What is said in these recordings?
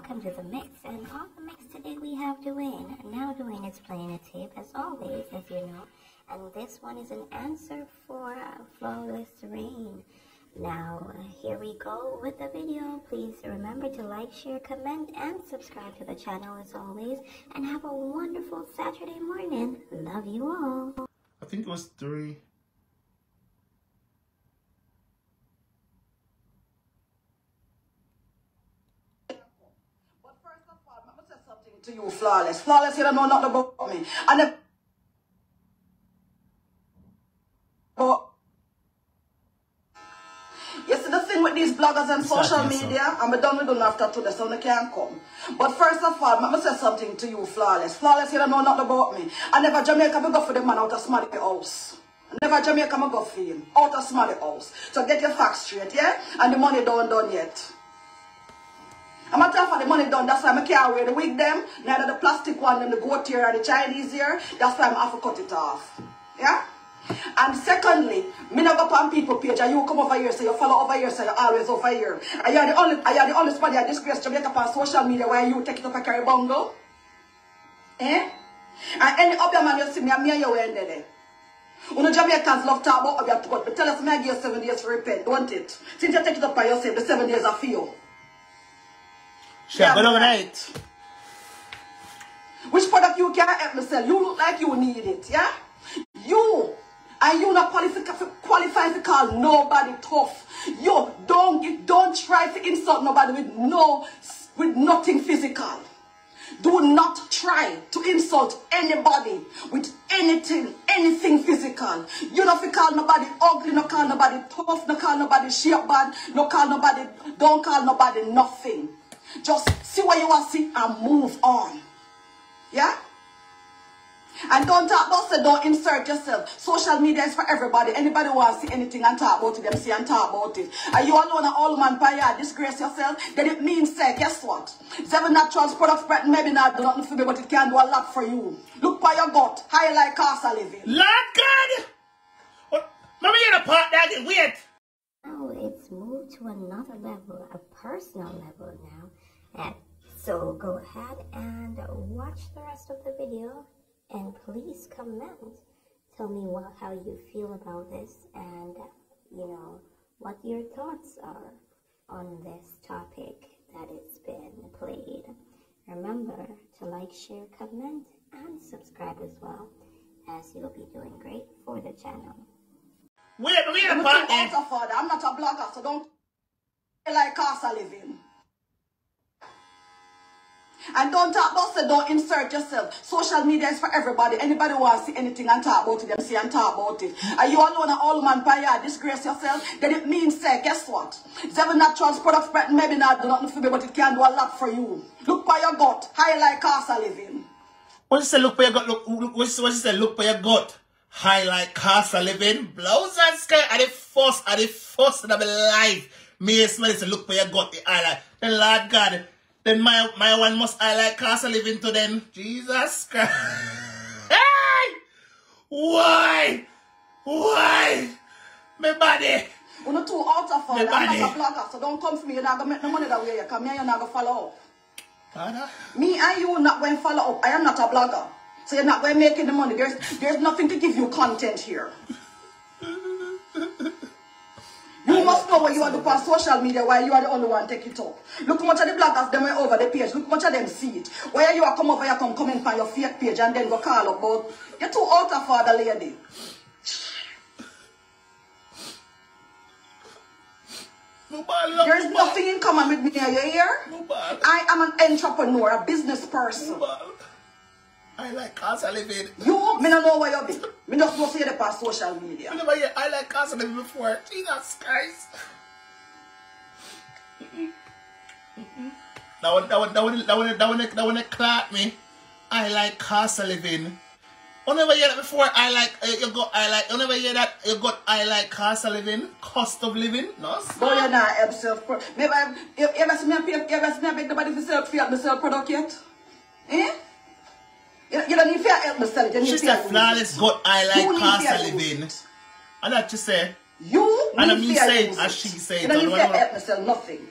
welcome to the mix. And on the mix today we have Dwayne. Now Dwayne is playing a tape as always, as you know. And this one is an answer for Flawless Rain. Now, here we go with the video. Please remember to like, share, comment, and subscribe to the channel as always. And have a wonderful Saturday morning. Love you all. I think it was 3. But first of all, I'm going to say something to you, Flawless. Flawless, you don't know nothing about me. And if you see the thing with these bloggers and social media, I'm done with them after today, so they can't come. But first of all, I'm going to say something to you, Flawless. Flawless, you don't know nothing about me. I never Jamaica me go for the man out of Smarty house. Never Jamaica me go for him out of Smarty house. So get your facts straight, yeah? And the money done yet. I'm not talking for the money done, that's why I can't wear the wig them, neither the plastic one, them the goat here or the Chinese here. That's why I'm have to cut it off. Yeah? And secondly, me not go on people page and you come over here, so you follow over here, so you're always over here. And you're the only somebody that disgrace Jamaica on social media where you take it up a carry bungle. Eh? And any other man you see me and you end there. When the Jamaicans love talk about your God, but tell us me I give you 7 days to repent, don't it? Since you take it up by yourself, the 7 days are for you. Sure, good overnight. Which product you can't help me sell? You look like you need it, yeah? You not qualify to call nobody tough. Yo, don't try to insult nobody with nothing physical. Do not try to insult anybody with anything physical. You don't call nobody ugly, no call nobody tough, no call nobody shape bad, don't call nobody nothing. Just see what you want to see and move on. Yeah? And don't talk about it, don't insert yourself. Social media is for everybody. Anybody who wants to see anything and talk about it, them see and talk about it. Are you alone an old man paya, disgrace yourself? Then it means, say, guess what? 7 natural products, maybe not do nothing for me, but it can do a lot for you. Look by your gut. High like cost of living. Lord God! What? Mama, you're the part that is weird. Now it's moved to another level, a personal level now. And so go ahead and watch the rest of the video. And please comment. Tell me how you feel about this and, you know, what your thoughts are on this topic that has been played. Remember to like, share, comment, and subscribe as well, as you'll be doing great for the channel. I'm not a blogger, so don't like cost of living. And don't talk about it, don't insert yourself. Social media is for everybody. Anybody who wants to see anything and talk about it, them see and talk about it. Are you alone an old man paya, disgrace yourself? Then it means, say, guess what? 7 natural products, maybe not do nothing for me, but it can do a lot for you. Look by your gut. High like cost of living. What you say, look by your gut? What you say, look by your gut? High like cost of living? Blouse and skirt are the first in my life. Me smell it, look by your gut, the highlight. The Lord God. Then my one must I like cost of living to them. Jesus Christ. Hey! Why? My body. You're not too out of fun. I'm not a blogger, so don't come for me. You're not going to make no money that way. You come here, you're not going to follow up. Father? Me and you not going to follow up. I am not a blogger. So you're not going to make any money. There's nothing to give you content here. You must know what you are doing on social media while you are the only one take it up. Look how much of the bloggers them went over the page. Look how much of them see it. Where you are come over, you come comment on your fake page and then go call up. But you're too out of for the lady. There's nothing in common with me. Are you here? I am an entrepreneur, a business person. I like cost of living. You, me don't know where you be. Me just go see you on social media. I like cost of living before. Jesus Christ. That one clock me. I like cost of living. You never hear that before? You never hear that you got I like cost of living? Cost of living? No? But you're not help self. Maybe you ever see me beg nobody to sell product yet? Eh? You don't need to help me sell it. She said Flawless got I like cost of living. And that you say? You and need me to say it as she said. You don't need to help me sell nothing.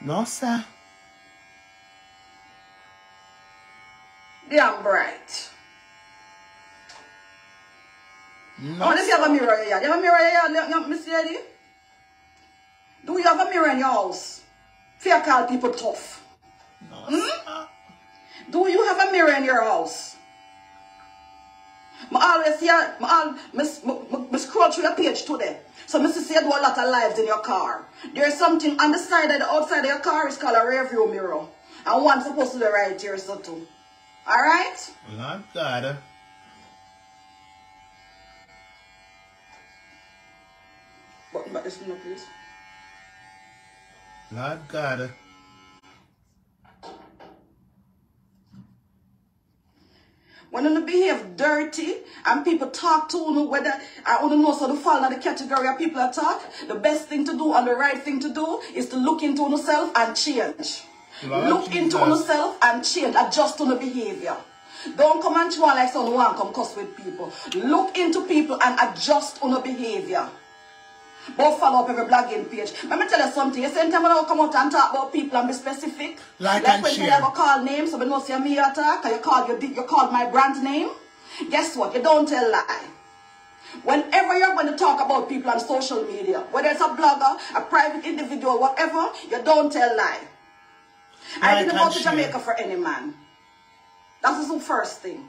No, sir. Damn bright. No, I wonder if you have a mirror here. You have a mirror here, Miss Lady? Do you have a mirror in your house? Fear call people tough. no, sir. Do you have a mirror in your house? I always hear, I scroll through your page today. So I see you do a lot of lives in your car. There's something on the side of the outside of your car is called a rear view mirror. And one's supposed to be right here, so too. Alright? Lord God. But this one, please. Lord God. When you behave dirty and people talk to you, whether I don't know so to fall in the category of people that talk, the best thing to do and the right thing to do is to look into yourself and change. Lord Look Jesus. into yourself and change, adjust to the behavior. Don't come and try like someone come cuss with people. Look into people and adjust on the behavior. Don't follow up every blogging page. Let me tell you something. You same time when I come out and talk about people and be specific. Like when and share. you ever call names, so we know see me attack, you called my brand name. Guess what? You don't tell lie. Whenever you're going to talk about people on social media, whether it's a blogger, a private individual, whatever, you don't tell lie. I didn't go to Jamaica for any man. That's the first thing.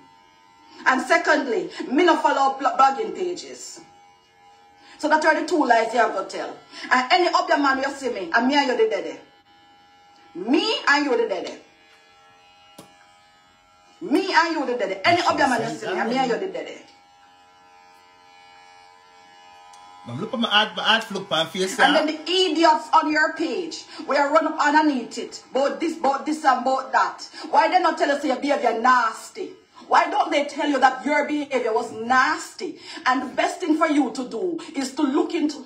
And secondly, me not follow blogging pages. So that are the two lies you have to tell. And any other man you see me, and me and you the daddy. Me and you the daddy. Me and you the daddy. Any other man you see me, and me and you the daddy. Look at my ad look on face. And then the idiots on your page, where run up underneath it, about this, and about that. Why they not tell us your behavior nasty? Why don't they tell you that your behavior was nasty? And the best thing for you to do is to look into...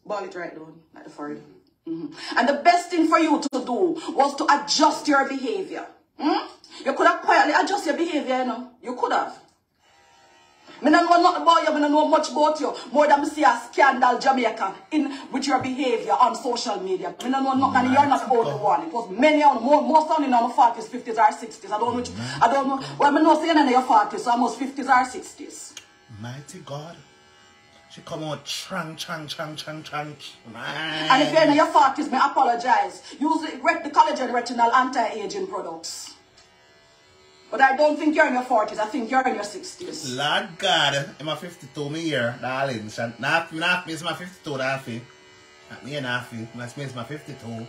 Ball it right down, like the forehead. And the best thing for you to do was to adjust your behavior. You could have quietly adjust your behavior, you know. You could have. I don't know nothing about you, I don't know much about you. More than I see a scandal Jamaica with your behavior on social media. I don't know nothing, and you're not about the one. It was many, more sounding on the 40s, 50s, or 60s. I don't know. Well, I know saying in your 40s, so almost 50s or 60s. Mighty God. She come out trang. And if you're in your 40s, I apologize. Use the collagen retinol anti-aging products. But I don't think you're in your 40s. I think you're in your 60s. Lord God, I'm 52 me here, darling. Not me, it's my 52, that me. Not me and halfy. That's me, it's my 52.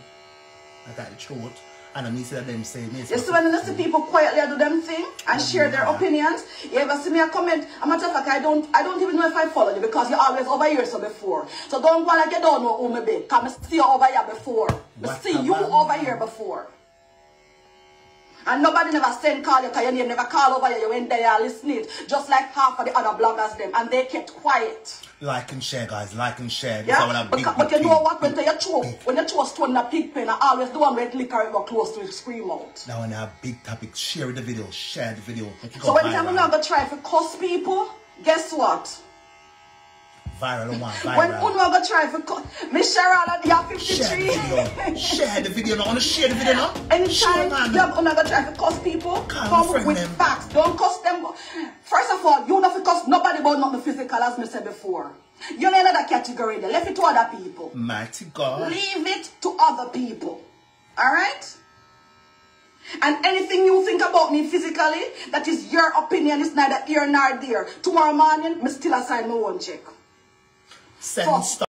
That's the truth. And I see them say me. You see when you see people quietly do them thing and share their opinions, you ever see me a comment? I'm a matter of fact, I don't even know if I follow you because you're always over here so before. So don't go like you don't know who me be. Because I see you over here before. I see you over here before. And nobody never send call you because your name never call over you. You went there listening. Just like half of the other bloggers them. And they kept quiet. Like and share, guys. Like and share. Yeah? But you know what? When you throw a stone in a pig pen, I always do one with liquor go close to it, scream out. Now when I have big topic, share the video. Share the video. So when I'm not going to try to cuss people, guess what? Viral one, viral. When I'm going to try to cuss, Miss Sharana, you're 53. Share the video. Share the video. I want to share the video now. Anytime you're going to try to cuss people, come with facts. Don't cuss them. First of all, you don't have to cuss nobody about nothing physical, as I said before. You're in another category there. Leave it to other people. Mighty God. Leave it to other people. Alright? And anything you think about me physically, that is your opinion, is neither here nor there. Tomorrow morning, I still assign my own check. Send stuff.